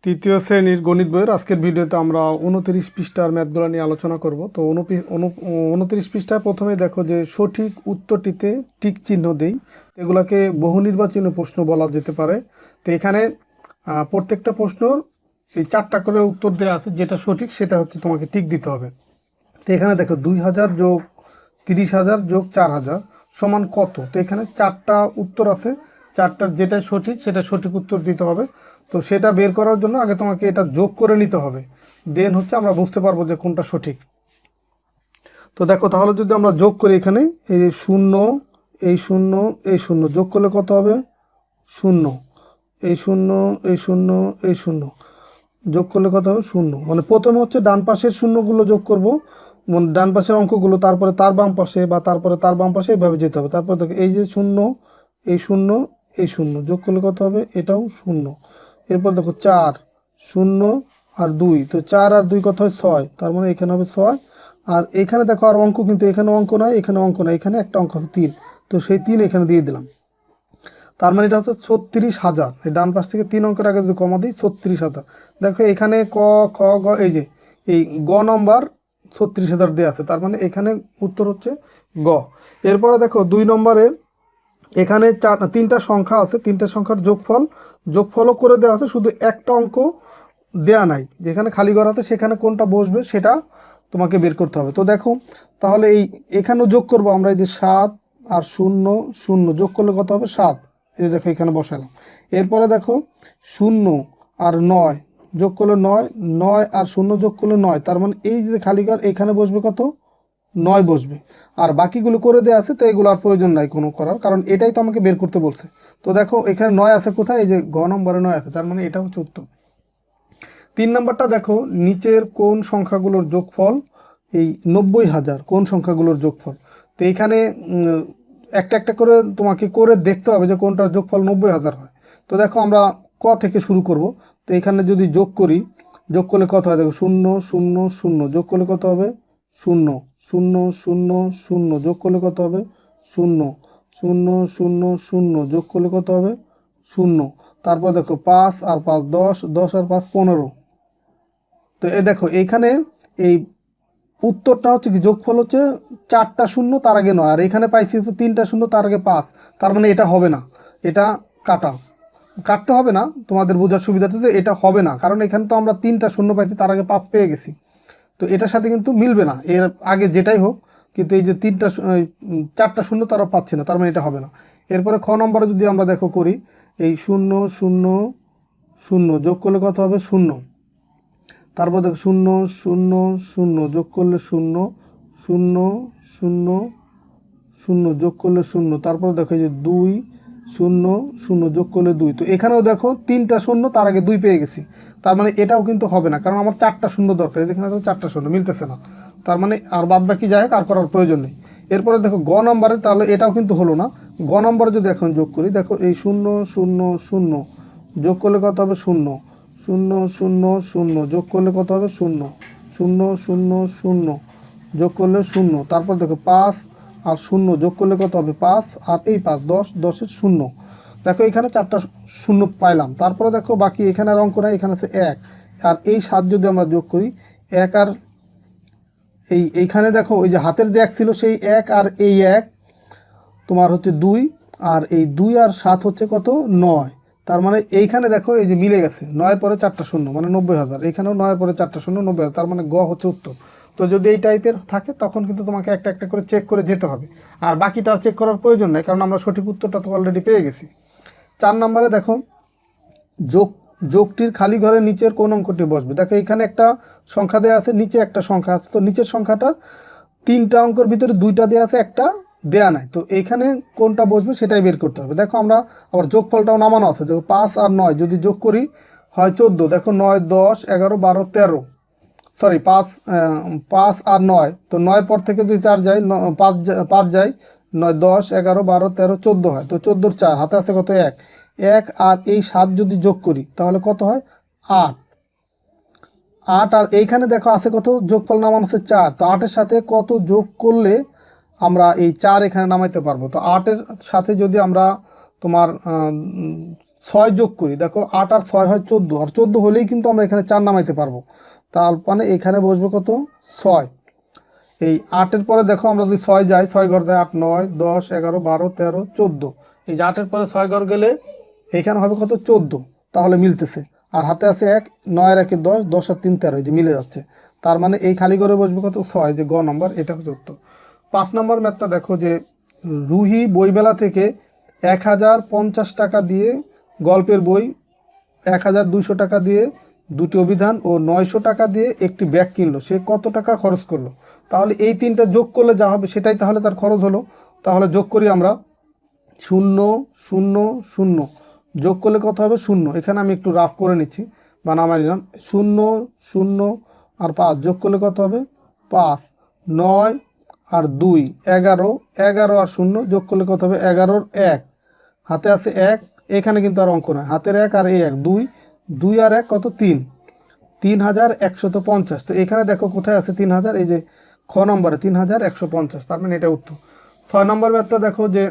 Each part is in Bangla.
তৃতীয় শ্রেণীর গণিত বইয়ের আজকের ভিডিওতে আমরা 29 পৃষ্ঠার ম্যাথগুলো নিয়ে আলোচনা করব। তো 29 পৃষ্ঠায় প্রথমে দেখো যে সঠিক উত্তরটিতে টিক চিহ্ন দেই, এগুলাকে বহু নির্বাচনী প্রশ্ন বলা যেতে পারে। তো এখানে প্রত্যেকটা প্রশ্নর এই 4টা করে উত্তর দেওয়া আছে, যেটা সঠিক সেটা হচ্ছে তোমাকে টিক দিতে হবে। তো এখানে দেখো 2000 যোগ 30,000 যোগ 4,000 সমান কত। তো এখানে 4টা উত্তর আছে, 4টার যেটা সঠিক সেটা সঠিক উত্তর দিতে হবে। তো সেটা বের করার জন্য আগে তোমাকে এটা যোগ করে নিতে হবে, দেন হচ্ছে আমরা বুঝতে পারবো যে কোনটা সঠিক। তো দেখো তাহলে যদি আমরা যোগ করি, এখানে এই শূন্য, এই শূন্য, এই শূন্য যোগ করলে কত হবে? শূন্য। এই শূন্য, এই শূন্য, এই শূন্য যোগ করলে কত হবে? শূন্য। মানে প্রথমে হচ্ছে ডান পাশের শূন্যগুলো যোগ করব, মানে ডান পাশের অঙ্কগুলো, তারপরে তার বাম পাশে বা তারপরে তার বাম পাশে, এইভাবে যেতে হবে। তারপরে দেখো এই যে শূন্য, এই শূন্য, এই শূন্য যোগ করলে কত হবে? এটাও শূন্য। এরপর দেখো 4, 0 আর 2, তো 4 আর 2 কত হয়? 6, তার মানে এখানে হবে 6। আর এখানে দেখো আর অঙ্ক, কিন্তু এখানে অঙ্ক নয়, এখানে অঙ্ক নয়, এখানে একটা অঙ্ক আছে 3, তো সেই 3 এখানে দিয়ে দিলাম। তার মানে এটা হচ্ছে 36,000। এই ডান পাশ থেকে 3 অঙ্কের আগে যদি কমা দিই, 36,000। দেখো এখানে ক, খ, গ, এই যে এই গ নম্বর 36,000 দেওয়া আছে, তার মানে এখানে উত্তর হচ্ছে গ। এরপরে দেখো 2 নম্বরে এখানে 3টা সংখ্যা আছে, 3টা সংখ্যার যোগফলও করে দেওয়া আছে, শুধু একটা অঙ্ক দেয়া নাই, যেখানে খালি ঘর আছে সেখানে কোনটা বসবে সেটা তোমাকে বের করতে হবে। তো দেখো তাহলে এখানেও যোগ করব আমরা, এই যে 7 আর 0, 0 যোগ করলে কত হবে? 7। এই যে দেখো এখানে বসালাম। এরপরে দেখো 0 আর 9 যোগ করলে 9, 9 আর 0 যোগ করলে 9, তার মানে এই যে খালি ঘর এখানে বসবে কত? 9 বসবে। আর বাকিগুলো করে দেওয়া আছে, তো এগুলো আর প্রয়োজন নাই কোনো করার, কারণ এটাই তো আমাকে বের করতে বলছে। তো দেখো এখানে 9 আছে কোথায়? এই যে ঘ নম্বরে 9 আছে, তার মানে এটা হচ্ছে উত্তর। 3 নম্বরটা দেখো, নিচের কোন সংখ্যাগুলোর যোগফল এই 90,000, কোন সংখ্যাগুলোর যোগফল। তো এখানে একটা একটা করে তোমাকে করে দেখতে হবে যে কোনটার যোগফল 90,000 হয়। তো দেখো আমরা ক থেকে শুরু করব। তো এখানে যদি যোগ করি, যোগ করলে কত হয়? দেখো 0, 0, 0 যোগ করলে কত হবে? 0, 0, 0, 0 যোগ করলে কত হবে? 0, 0, 0, 0 যোগ করলে কত হবে? 0। তারপর দেখো 5 আর 5 10, 10 আর 5 15। তো দেখো এইখানে এই উত্তরটা হচ্ছে কি, যোগফল হচ্ছে 4টা শূন্য তার আগে 9, আর এখানে পাইছি হচ্ছে 3টা শূন্য তার আগে 5, তার মানে এটা হবে না। এটা কাটতে হবে না, তোমাদের বোঝার সুবিধাতে যে এটা হবে না, কারণ এখানে তো আমরা 3টা শূন্য পাইছি, তার আগে 5 পেয়ে গেছি। তো এটার সাথে কিন্তু মিলবে না, এর আগে যেটাই হোক, কিন্তু এই যে 4টা শূন্য তারা পাচ্ছে না, তার মানে এটা হবে না। এরপরে খ নম্বরে যদি আমরা দেখো করি, এই 0, 0, 0 যোগ করলে কত হবে? 0। তারপর দেখো 0, 0, 0 যোগ করলে 0, 0, 0, 0 যোগ করলে 0। তারপর দেখো এই যে 2, 0, 0 যোগ করলে 2। তো এখানেও দেখো 3টা শূন্য তার আগে 2 পেয়ে গেছি, তার মানে এটাও কিন্তু হবে না, কারণ আমার 4টা শূন্য দরকার। এখানে দেখো 4টা শূন্য মিলতেছে না, তার মানে আর বাদ বাকি যাই হোক আর করার প্রয়োজন নেই। এরপরে দেখো গ নম্বরে, তাহলে এটাও কিন্তু হলো না। গ নম্বরে যদি এখন যোগ করি, দেখো এই 0, 0, 0 যোগ করলে কত হবে? 0, 0, 0, 0 যোগ করলে কত হবে? 0, 0, 0, 0 যোগ করলে 0। তারপর দেখো 5 আর 0 যোগ করলে কত হবে? 5 আর এই 5, 10, 10-এর 0। দেখো এখানে 4টা শূন্য পাইলাম। তারপরে দেখো বাকি এখানে আর অঙ্ক নাই, এখানে আছে 1 আর এই 7 যদি আমরা যোগ করি, 1 আর এইখানে দেখো ওই যে হাতের যে 1 ছিল সেই 1 আর এই 1 তোমার হচ্ছে 2, আর এই 2 আর 7 হচ্ছে কত? 9। তার মানে এইখানে দেখো এই যে মিলে গেছে, 9-এর পরে 4টা শূন্য মানে 90,000, এখানেও 9-এর পরে 4টা শূন্য 90,000, তার মানে গ হচ্ছে উত্তর। তো যদি এই টাইপের থাকে তখন কিন্তু তোমাকে একটা একটা করে চেক করে যেতে হবে, আর বাকিটা আর চেক করার প্রয়োজন নেই, কারণ আমরা সঠিক উত্তরটা তো অলরেডি পেয়ে গেছি। 4 নম্বরে দেখো, যোগটির খালি ঘরের নিচের কোন অঙ্কটি বসবে। দেখো এখানে একটা সংখ্যা দেওয়া আছে, নিচে একটা সংখ্যা আছে, তো নিচের সংখ্যাটার 3টা অঙ্কের ভিতরে 2টা দেওয়া আছে, একটা দেয়া নাই, তো এইখানে কোনটা বসবে সেটাই বের করতে হবে। দেখো আমরা আবার যোগফলটাও নামানো আছে, দেখো 5 আর 9 যদি যোগ করি হয় 14। দেখো 9, 10, 11, 12, 13, সরি 5 আর 9, তো 9 পর থেকে যদি 4 যায়, 5 যায়, 9, 10, 11, 12, 13, 14 হয়, তো 14-র 4 হাতে আছে কত? 1, 1 আর এই 7 যদি যোগ করি তাহলে কত হয়? 8। আর এইখানে দেখো আছে কত? যোগফল নামানো আছে 4, তো 8-এর সাথে কত যোগ করলে আমরা এই 4 এখানে নামাইতে পারবো। তো 8-এর সাথে যদি আমরা তোমার ছয় যোগ করি, দেখো 8 আর 6 হয় 14, আর 14 হলেই কিন্তু আমরা এখানে 4 নামাইতে পারবো। তার মানে এখানে বসবে কত 6। এই 8-এর পরে দেখো আমরা যদি 6 যাই, 6 ঘর যায় 8, 9, 10, 11, 12, 13, 14। এই যে 8-এর পরে 6 ঘর গেলে এইখানে হবে কত 14, তাহলে মিলতেছে। আর হাতে আছে 1, 9 আর 1 10, 10 আর 3 13, এই যে মিলে যাচ্ছে। তার মানে এই খালি ঘরে বসবে কত 6, যে গ নম্বর, এটা হচ্ছে উত্তর। 5 নম্বর ম্যাথটা দেখো যে রুহি বইমেলা থেকে 1050 টাকা দিয়ে গল্পের বই, 1200 টাকা দিয়ে দুটি অভিধান ও 900 টাকা দিয়ে একটি ব্যাগ কিনলো। সে কত টাকা খরচ করলো? তাহলে এই তিনটা যোগ করলে যা হবে সেটাই তাহলে তার খরচ হলো। তাহলে যোগ করি আমরা, 0 0 0 যোগ করলে কত হবে 0। এখানে আমি একটু রাফ করে নিচ্ছি বা নামাই নিলাম। 0 0 আর 5 যোগ করলে কত হবে 5, 9 আর 2 11, 11 আর 0 যোগ করলে কত হবে 11 আর 1, হাতে আছে 1, এখানে কিন্তু আর অঙ্ক নয়, হাতের 1 আর এই 1, 2, 2 আর 1 কত 3, 3150। তো এখানে দেখো কোথায় আছে 3000, এই যে খ নম্বরে 3150, তার মানে এটা উত্তর। 6 নম্বর ম্যাথটা দেখো যে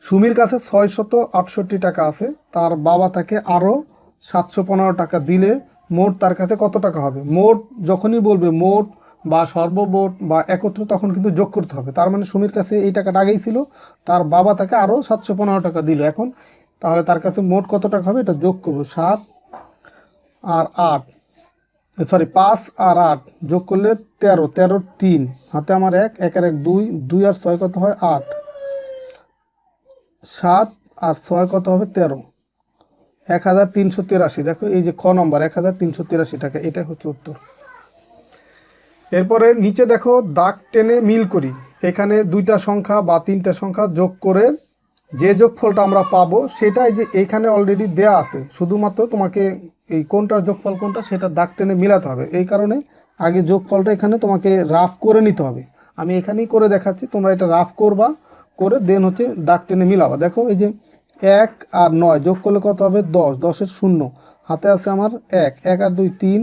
সুমির কাছে 668 টাকা আছে, তার বাবা তাকে আরও 715 টাকা দিলে মোট তার কাছে কত টাকা হবে? মোট যখনই বলবে মোট বা সর্বমোট বা একত্র, তখন কিন্তু যোগ করতে হবে। তার মানে সুমির কাছে এই টাকাটা আগেই ছিল, তার বাবা তাকে আরও 715 টাকা দিল এখন, তাহলে তার কাছে মোট কত টাকা হবে এটা যোগ করবো। 7 আর 8, সরি 5 আর 8 যোগ করলে 13, 13 3, হাতে আমার 1, 1 আর 1 2, 2 আর 6 কত হয় 8, 7 আর 6 কত হবে 13, 1383। দেখো এই যে খ নম্বর 1383 টাকা, এটাই হচ্ছে উত্তর। এরপরে নিচে দেখো দাগ টেনে মিল করি। এখানে দুইটা সংখ্যা বা তিনটা সংখ্যা যোগ করে যে যোগফলটা আমরা পাবো সেটাই যে এইখানে অলরেডি দেয়া আছে, শুধুমাত্র তোমাকে এই কোনটার যোগফল কোনটা সেটা দাগ টেনে মিলাতে হবে। এই কারণে আগে যোগফলটা এখানে তোমাকে রাফ করে নিতে হবে। আমি এখানেই করে দেখাচ্ছি, তোমরা এটা রাফ করবা, করে দেন হচ্ছে দাগ টেনে মিলাবা। দেখো এই যে 1 আর 9 যোগ করলে কত হবে 10, 10-এর 0, হাতে আছে আমার 1, 1 আর 2 3,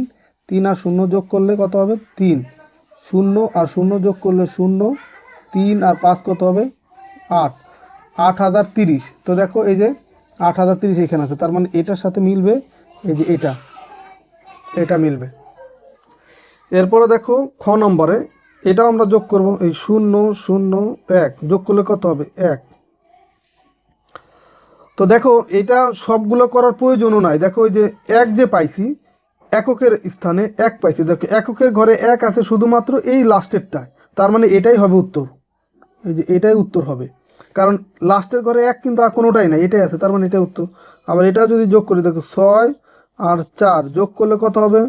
3 আর 0 যোগ করলে কত হবে 3, 0 আর 0 যোগ করলে 0, 3 আর 5 কত হবে 8, 8030। তো দেখো এই যে 8030 এখানে আছে, তার মানে এটার সাথে মিলবে, এই যে এটা মিলবে। এরপরে দেখো খ নম্বরে এটাও আমরা যোগ করব, এই 0 0 1 যোগ করলে কত হবে 1। তো দেখো এটা সবগুলো করার প্রয়োজনও নাই। দেখো এই যে 1 যে পাইছি, এককের স্থানে 1 পাইছি, দেখো এককের ঘরে 1 আছে শুধুমাত্র এই লাস্টেরটায়, তার মানে এটাই হবে উত্তর। এই যে এটাই উত্তর হবে, কারণ লাস্টের ঘরে 1 কিন্তু আর কোনোটাই নাই, এটাই আছে, তার মানে এটাই উত্তর। আবার এটাও যদি যোগ করি, দেখো 6 আর 4 যোগ করলে কত হবে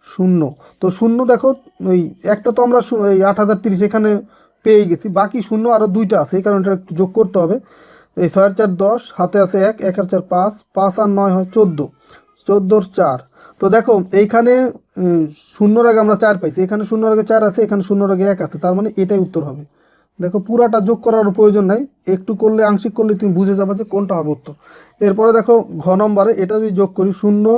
0। তো 0 দেখো ওই একটা তো আমরা এই 8030 এখানে পেয়ে গেছি, বাকি 0 আরও 2টা আছে, এই কারণে এটা একটু যোগ করতে হবে। এই 6 আর 4 10, হাতে আছে 1, 1 আর 4 5, 5 আর 9 হয় 14, 14 4। তো দেখো এইখানে 0-এর আগে আমরা 4 পাইছি, এখানে 0-এর আগে 4 আছে, এখানে 0-এর আগে 1 আছে, তার মানে এটাই উত্তর হবে। দেখো পুরাটা যোগ করার প্রয়োজন নাই, একটু করলে আংশিক করলে তুমি বুঝে যাবে যে কোনটা হবে উত্তর। এরপরে দেখো ঘ নম্বরে এটা যদি যোগ করি 0,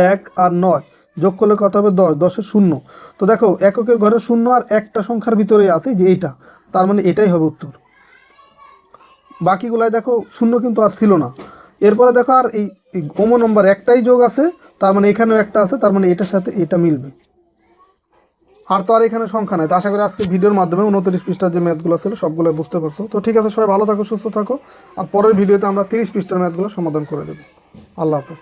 1 আর 9 যোগ করলে কত হবে 10, 10-এর 0। তো দেখো এককের ঘরে 0 আর একটা সংখ্যার ভিতরে আছে যে এইটা, তার মানে এটাই হবে উত্তর। বাকিগুলাই দেখো 0 কিন্তু আর ছিল না। এরপরে দেখো আর এই ওম নম্বর একটাই যোগ আছে, তার মানে এখানেও একটা আছে, তার মানে এটার সাথে এটা মিলবে। আর তো আর এখানে সংখ্যা নাই। তো আশা করি আজকে ভিডিওর মাধ্যমে 29 পৃষ্ঠার যে ম্যাথগুলো ছিল সবগুলো বুঝতে পারছো। তো ঠিক আছে, সবাই ভালো থাকো, সুস্থ থাকো, আর পরের ভিডিওতে আমরা 30 পৃষ্ঠার ম্যাথগুলো সমাধান করে দেবো। আল্লাহ হাফেজ।